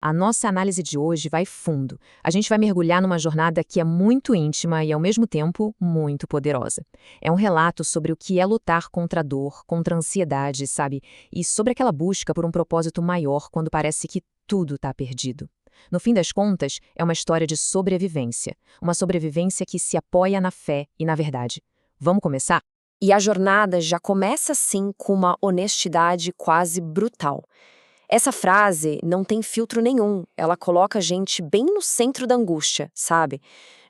A nossa análise de hoje vai fundo. A gente vai mergulhar numa jornada que é muito íntima e, ao mesmo tempo, muito poderosa. É um relato sobre o que é lutar contra a dor, contra a ansiedade, sabe? E sobre aquela busca por um propósito maior quando parece que tudo está perdido. No fim das contas, é uma história de sobrevivência. Uma sobrevivência que se apoia na fé e na verdade. Vamos começar? E a jornada já começa assim com uma honestidade quase brutal. Essa frase não tem filtro nenhum, ela coloca a gente bem no centro da angústia, sabe?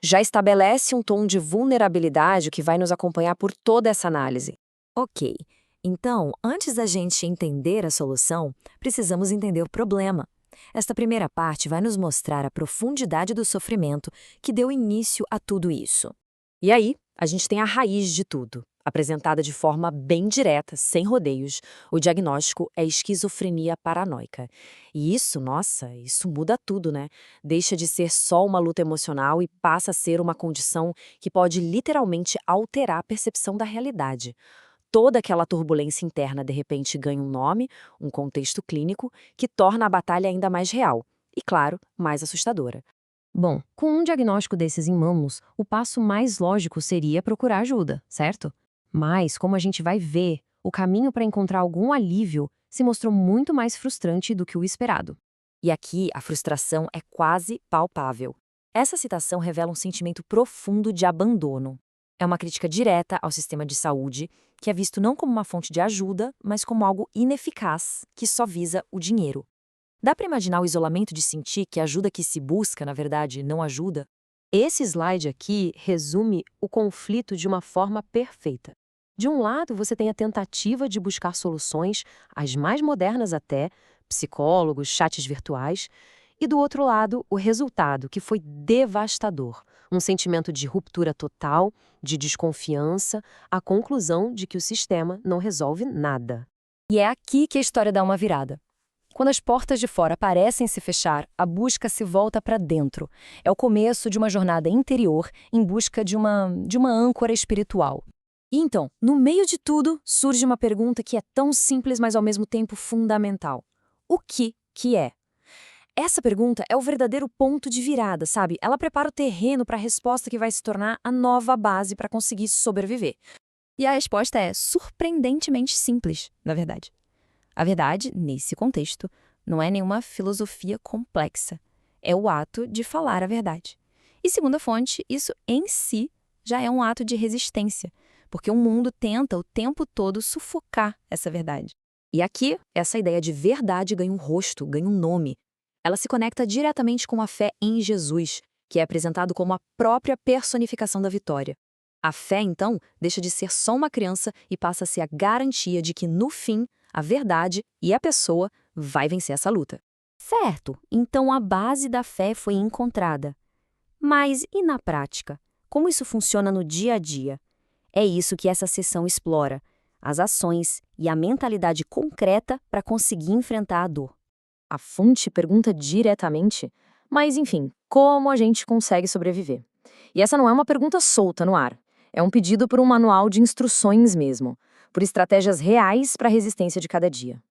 Já estabelece um tom de vulnerabilidade que vai nos acompanhar por toda essa análise. Ok, então, antes da gente entender a solução, precisamos entender o problema. Esta primeira parte vai nos mostrar a profundidade do sofrimento que deu início a tudo isso. E aí, a gente tem a raiz de tudo. Apresentada de forma bem direta, sem rodeios, o diagnóstico é esquizofrenia paranoica. E isso, nossa, isso muda tudo, né? Deixa de ser só uma luta emocional e passa a ser uma condição que pode literalmente alterar a percepção da realidade. Toda aquela turbulência interna de repente ganha um nome, um contexto clínico, que torna a batalha ainda mais real e, claro, mais assustadora. Bom, com um diagnóstico desses em mãos, o passo mais lógico seria procurar ajuda, certo? Mas, como a gente vai ver, o caminho para encontrar algum alívio se mostrou muito mais frustrante do que o esperado. E aqui a frustração é quase palpável. Essa citação revela um sentimento profundo de abandono. É uma crítica direta ao sistema de saúde, que é visto não como uma fonte de ajuda, mas como algo ineficaz, que só visa o dinheiro. Dá para imaginar o isolamento de sentir que a ajuda que se busca, na verdade, não ajuda? Esse slide aqui resume o conflito de uma forma perfeita. De um lado, você tem a tentativa de buscar soluções, as mais modernas até, psicólogos, chats virtuais, e do outro lado, o resultado, que foi devastador. Um sentimento de ruptura total, de desconfiança, a conclusão de que o sistema não resolve nada. E é aqui que a história dá uma virada. Quando as portas de fora parecem se fechar, a busca se volta para dentro. É o começo de uma jornada interior em busca de uma âncora espiritual. E então, no meio de tudo, surge uma pergunta que é tão simples, mas ao mesmo tempo fundamental. O que é? Essa pergunta é o verdadeiro ponto de virada, sabe? Ela prepara o terreno para a resposta que vai se tornar a nova base para conseguir sobreviver. E a resposta é surpreendentemente simples, na verdade. A verdade, nesse contexto, não é nenhuma filosofia complexa. É o ato de falar a verdade. E segundo a fonte, isso em si já é um ato de resistência, porque o mundo tenta o tempo todo sufocar essa verdade. E aqui, essa ideia de verdade ganha um rosto, ganha um nome. Ela se conecta diretamente com a fé em Jesus, que é apresentado como a própria personificação da vitória. A fé, então, deixa de ser só uma crença e passa a ser a garantia de que, no fim, a verdade e a pessoa vai vencer essa luta. Certo, então a base da fé foi encontrada. Mas e na prática? Como isso funciona no dia a dia? É isso que essa sessão explora, as ações e a mentalidade concreta para conseguir enfrentar a dor. A fonte pergunta diretamente, mas enfim, como a gente consegue sobreviver? E essa não é uma pergunta solta no ar. É um pedido por um manual de instruções mesmo, por estratégias reais para a resistência de cada dia.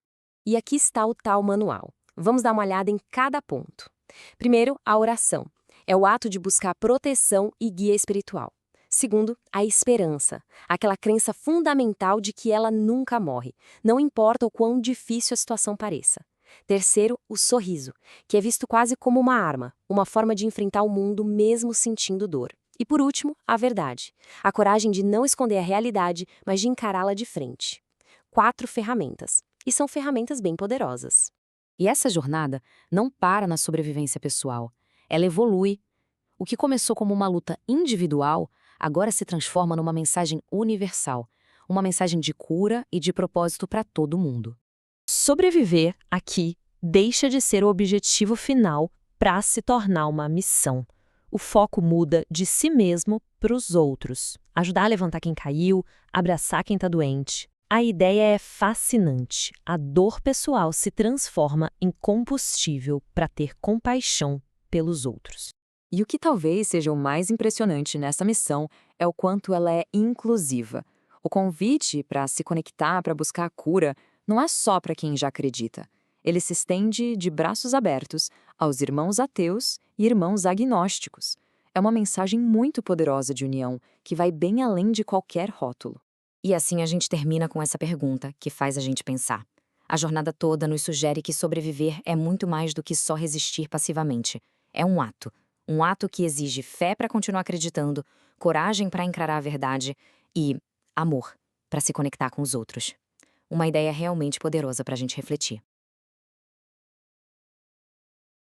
E aqui está o tal manual. Vamos dar uma olhada em cada ponto. Primeiro, a oração. É o ato de buscar proteção e guia espiritual. Segundo, a esperança. Aquela crença fundamental de que ela nunca morre, não importa o quão difícil a situação pareça. Terceiro, o sorriso, que é visto quase como uma arma, uma forma de enfrentar o mundo mesmo sentindo dor. E por último, a verdade. A coragem de não esconder a realidade, mas de encará-la de frente. 4 ferramentas. E são ferramentas bem poderosas. E essa jornada não para na sobrevivência pessoal. Ela evolui. O que começou como uma luta individual, agora se transforma numa mensagem universal. Uma mensagem de cura e de propósito para todo mundo. Sobreviver aqui deixa de ser o objetivo final para se tornar uma missão. O foco muda de si mesmo para os outros. Ajudar a levantar quem caiu, abraçar quem está doente. A ideia é fascinante. A dor pessoal se transforma em combustível para ter compaixão pelos outros. E o que talvez seja o mais impressionante nessa missão é o quanto ela é inclusiva. O convite para se conectar, para buscar a cura, não é só para quem já acredita. Ele se estende de braços abertos aos irmãos ateus e irmãos agnósticos. É uma mensagem muito poderosa de união, que vai bem além de qualquer rótulo. E assim a gente termina com essa pergunta, que faz a gente pensar. A jornada toda nos sugere que sobreviver é muito mais do que só resistir passivamente. É um ato. Um ato que exige fé para continuar acreditando, coragem para encarar a verdade e amor para se conectar com os outros. Uma ideia realmente poderosa para a gente refletir.